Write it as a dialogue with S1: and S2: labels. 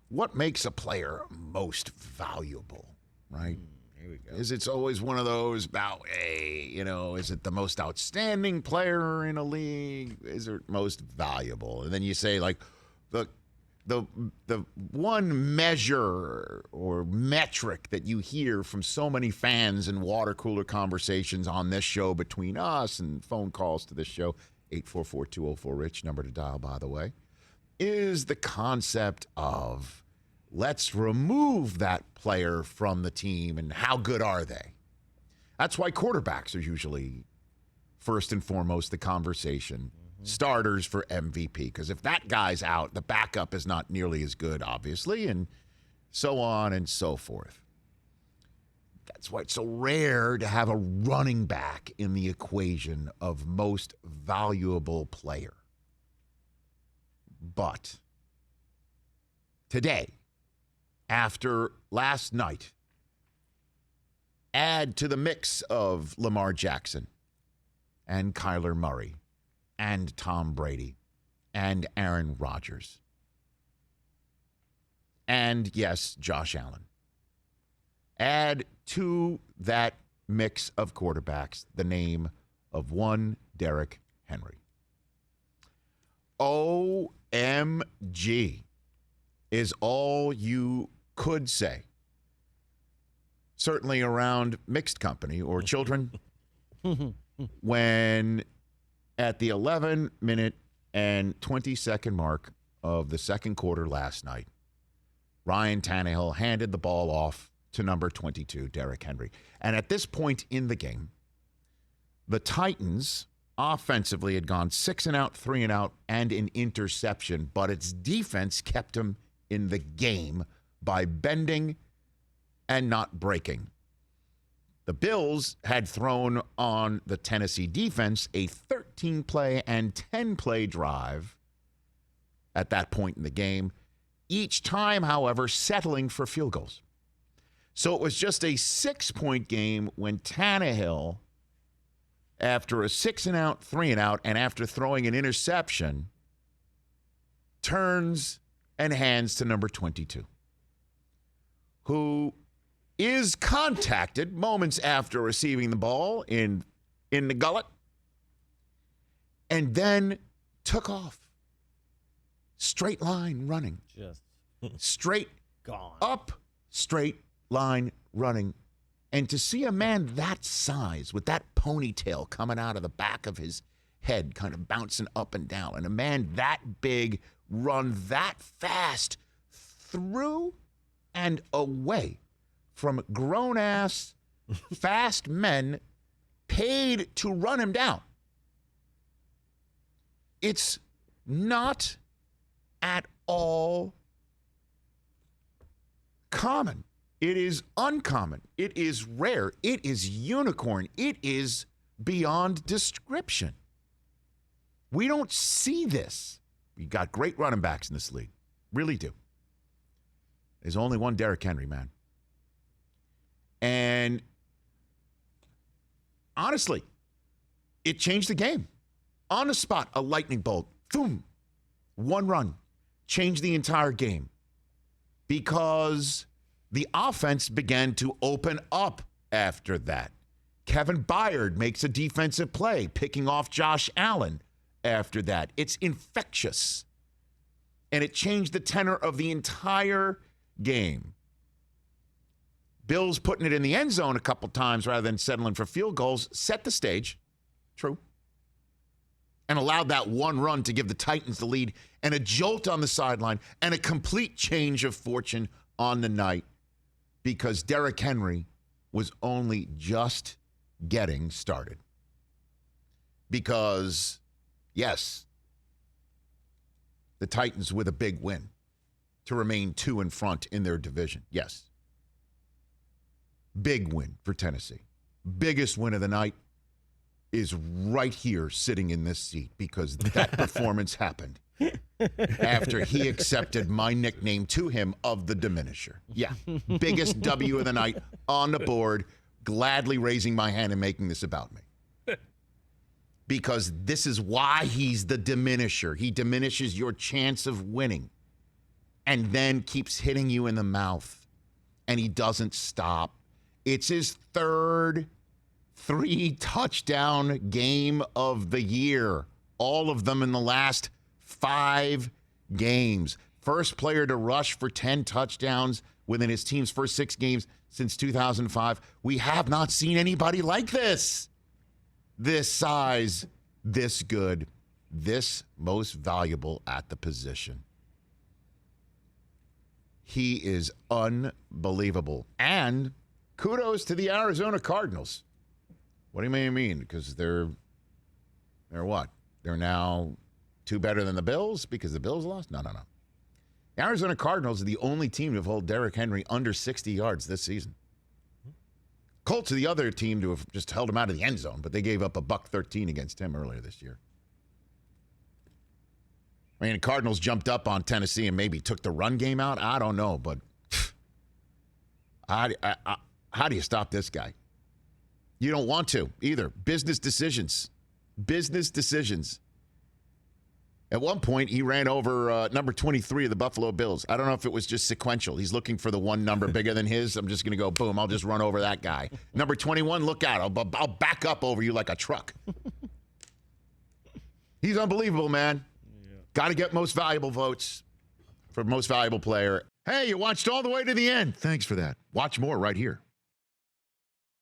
S1: what makes a player most valuable, right?
S2: Here we go.
S1: It's always one of those about, hey, is it the most outstanding player in a league? Is it most valuable? And then you say, like, the one measure or metric that you hear from so many fans in water cooler conversations on this show between us and phone calls to this show, 844-204-RICH, number to dial, by the way, is the concept of let's remove that player from the team and how good are they? That's why quarterbacks are usually first and foremost the conversation. Starters for MVP, because if that guy's out, the backup is not nearly as good, obviously, and so on and so forth. That's why it's so rare to have a running back in the equation of most valuable player. But today, after last night, add to the mix of Lamar Jackson and Kyler Murray and Tom Brady and Aaron Rodgers. And yes, Josh Allen. Add to that mix of quarterbacks the name of one Derrick Henry. OMG is all you could say. Certainly around mixed company or children when at the 11-minute and 20-second mark of the second quarter last night, Ryan Tannehill handed the ball off to number 22, Derrick Henry. And at this point in the game, the Titans offensively had gone 6 and out, 3 and out, and an interception, but its defense kept them in the game by bending and not breaking. The Bills had thrown on the Tennessee defense a 13-play and 10-play drive at that point in the game, each time, however, settling for field goals. So it was just a 6-point game when Tannehill, after a 6 and out, 3 and out, and after throwing an interception, turns and hands to number 22, who is contacted moments after receiving the ball in the gullet and then took off. Straight line running.
S2: Just
S1: straight
S2: gone.
S1: Up, straight line running. And to see a man that size with that ponytail coming out of the back of his head, kind of bouncing up and down, and a man that big run that fast through and away from grown-ass, fast men paid to run him down. It's not at all common. It is uncommon. It is rare. It is unicorn. It is beyond description. We don't see this. We got great running backs in this league. Really do. There's only one Derrick Henry, man. And honestly, it changed the game. On the spot, a lightning bolt. Boom. One run. Changed the entire game. Because the offense began to open up after that. Kevin Byard makes a defensive play, picking off Josh Allen after that. It's infectious. And it changed the tenor of the entire game. Bills putting it in the end zone a couple times rather than settling for field goals set the stage. True. And allowed that one run to give the Titans the lead and a jolt on the sideline and a complete change of fortune on the night because Derrick Henry was only just getting started. Because, yes, the Titans with a big win to remain 2 in front in their division. Yes. Big win for Tennessee. Biggest win of the night is right here sitting in this seat because that performance happened after he accepted my nickname to him of the Diminisher. Yeah. Biggest W of the night on the board, gladly raising my hand and making this about me. Because this is why he's the Diminisher. He diminishes your chance of winning. and then keeps hitting you in the mouth, and he doesn't stop. It's his third 3-touchdown game of the year, all of them in the last 5 games. First player to rush for 10 touchdowns within his team's first 6 games since 2005. We have not seen anybody like this. This size, this good, this most valuable at the position. He is unbelievable. And kudos to the Arizona Cardinals. What do you mean? Because they're what? They're now 2 better than the Bills because the Bills lost? No. The Arizona Cardinals are the only team to hold Derrick Henry under 60 yards this season. Colts are the other team to have just held him out of the end zone, but they gave up $113 against him earlier this year. I mean, the Cardinals jumped up on Tennessee and maybe took the run game out. I don't know, but how do you stop this guy? You don't want to either. Business decisions. At one point, he ran over number 23 of the Buffalo Bills. I don't know if it was just sequential. He's looking for the one number bigger than his. I'm just going to go, boom, I'll just run over that guy. Number 21, look out. I'll back up over you like a truck. He's unbelievable, man. Yeah. Got to get most valuable votes for most valuable player. Hey, you watched all the way to the end. Thanks for that. Watch more right here.